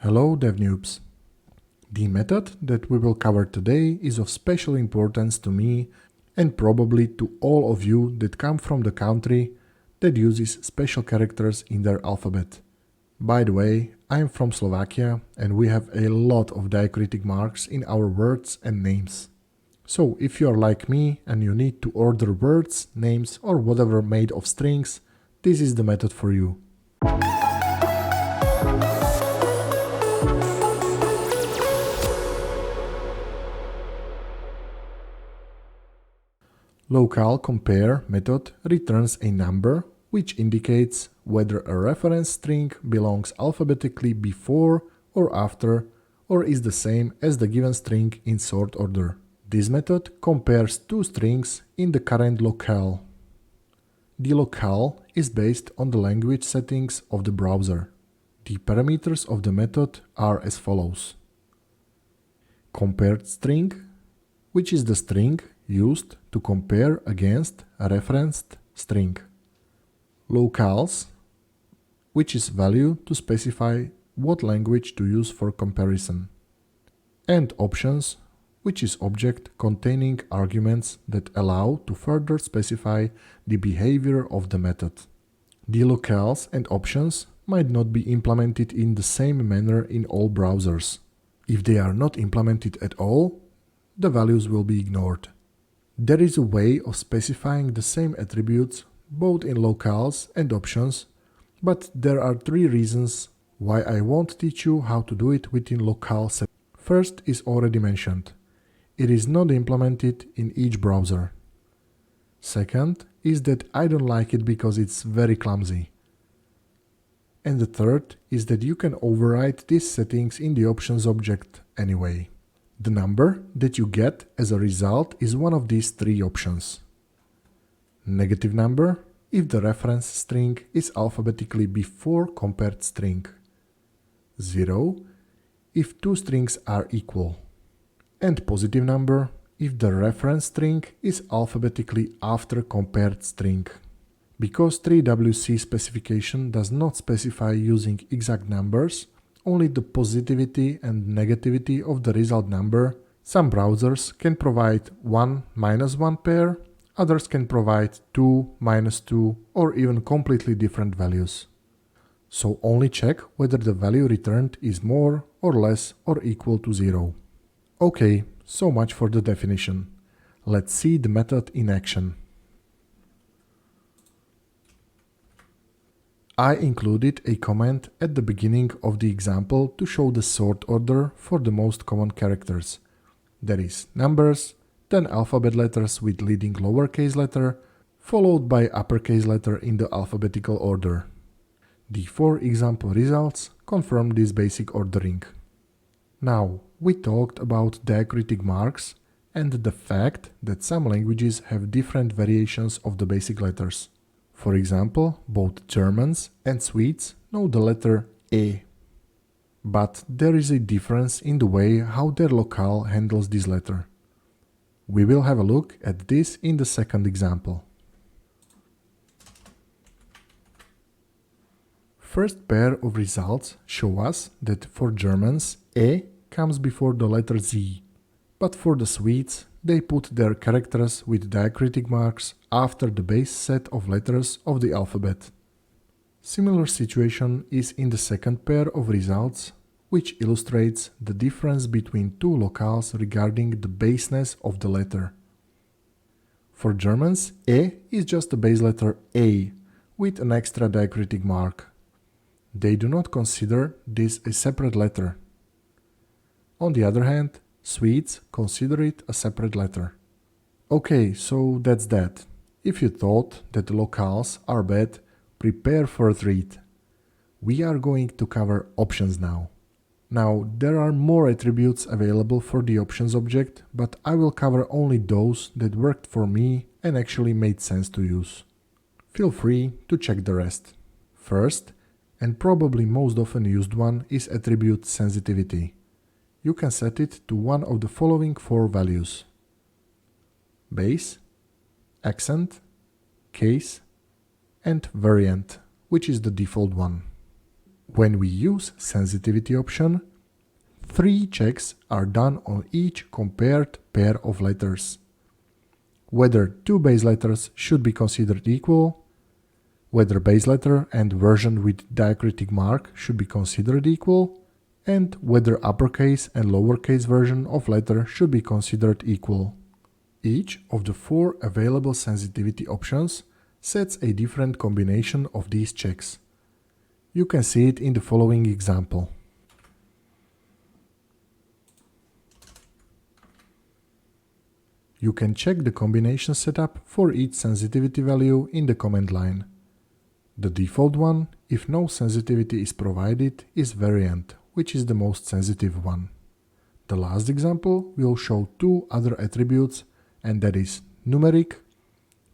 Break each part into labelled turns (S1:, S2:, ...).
S1: Hello DevNoobs! The method that we will cover today is of special importance to me and probably to all of you that come from the country that uses special characters in their alphabet. By the way, I am from Slovakia and we have a lot of diacritic marks in our words and names. So if you are like me and you need to order words, names or whatever made of strings, this is the method for you. localeCompare method returns a number which indicates whether a reference string belongs alphabetically before or after or is the same as the given string in sort order. This method compares two strings in the current locale. The locale is based on the language settings of the browser. The parameters of the method are as follows. Compared string, which is the string used to compare against a referenced string. Locales, which is value to specify what language to use for comparison. And options, which is object containing arguments that allow to further specify the behavior of the method. The locales and options might not be implemented in the same manner in all browsers. If they are not implemented at all, the values will be ignored. There is a way of specifying the same attributes both in locales and options, but there are three reasons why I won't teach you how to do it within locale settings. First is already mentioned. It is not implemented in each browser. Second is that I don't like it because it's very clumsy. And the third is that you can override these settings in the options object anyway. The number that you get as a result is one of these three options. Negative number if the reference string is alphabetically before compared string. 0 if two strings are equal. And positive number if the reference string is alphabetically after compared string. Because 3WC specification does not specify using exact numbers, only the positivity and negativity of the result number, some browsers can provide 1 minus 1 pair, others can provide 2 minus 2 or even completely different values. So only check whether the value returned is more or less or equal to 0. Okay, so much for the definition. Let's see the method in action. I included a comment at the beginning of the example to show the sort order for the most common characters. That is numbers, then alphabet letters with leading lowercase letter, followed by uppercase letter in the alphabetical order. The four example results confirm this basic ordering. Now, we talked about diacritic marks and the fact that some languages have different variations of the basic letters. For example, both Germans and Swedes know the letter E. But there is a difference in the way how their locale handles this letter. We will have a look at this in the second example. First pair of results show us that for Germans, E comes before the letter Z, but for the Swedes, they put their characters with diacritic marks after the base set of letters of the alphabet. Similar situation is in the second pair of results, which illustrates the difference between two locales regarding the baseness of the letter. For Germans, E is just the base letter A with an extra diacritic mark. They do not consider this a separate letter. On the other hand, Swedes consider it a separate letter. Okay, so that's that. If you thought that the locales are bad, prepare for a treat. We are going to cover options now. Now, there are more attributes available for the options object, but I will cover only those that worked for me and actually made sense to use. Feel free to check the rest. First, and probably most often used one, is attribute sensitivity. You can set it to one of the following four values: base, accent, case, and variant, which is the default one. When we use sensitivity option, 3 checks are done on each compared pair of letters. Whether 2 base letters should be considered equal, whether base letter and version with diacritic mark should be considered equal, and whether uppercase and lowercase version of letter should be considered equal. Each of the 4 available sensitivity options sets a different combination of these checks. You can see it in the following example. You can check the combination setup for each sensitivity value in the command line. The default one, if no sensitivity is provided, is variant, which is the most sensitive one. The last example will show 2 other attributes, and that is numeric,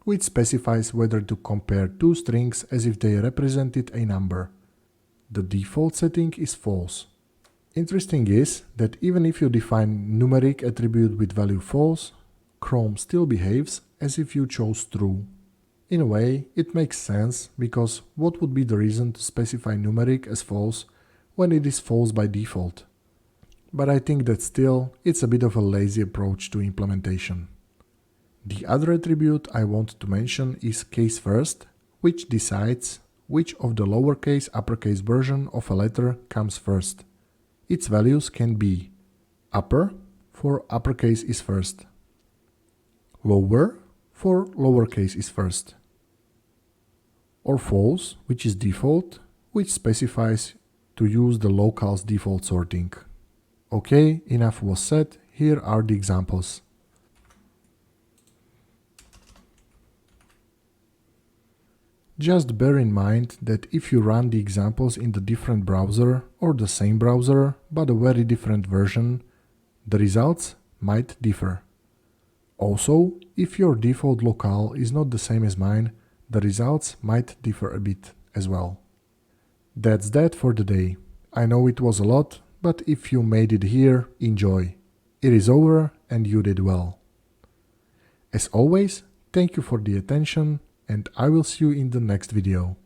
S1: which specifies whether to compare 2 strings as if they represented a number. The default setting is false. Interesting is that even if you define numeric attribute with value false, Chrome still behaves as if you chose true. In a way, it makes sense, because what would be the reason to specify numeric as false when it is false by default? But I think that still it's a bit of a lazy approach to implementation. The other attribute I want to mention is case first, which decides which of the lowercase uppercase version of a letter comes first. Its values can be upper for uppercase is first, lower for lowercase is first, or false, which is default, which specifies to use the locale's default sorting. Okay, enough was said, here are the examples. Just bear in mind that if you run the examples in the different browser or the same browser but a very different version, the results might differ. Also, if your default locale is not the same as mine, the results might differ a bit as well. That's that for the day. I know it was a lot, but if you made it here, enjoy. It is over and you did well. As always, thank you for the attention, and I will see you in the next video.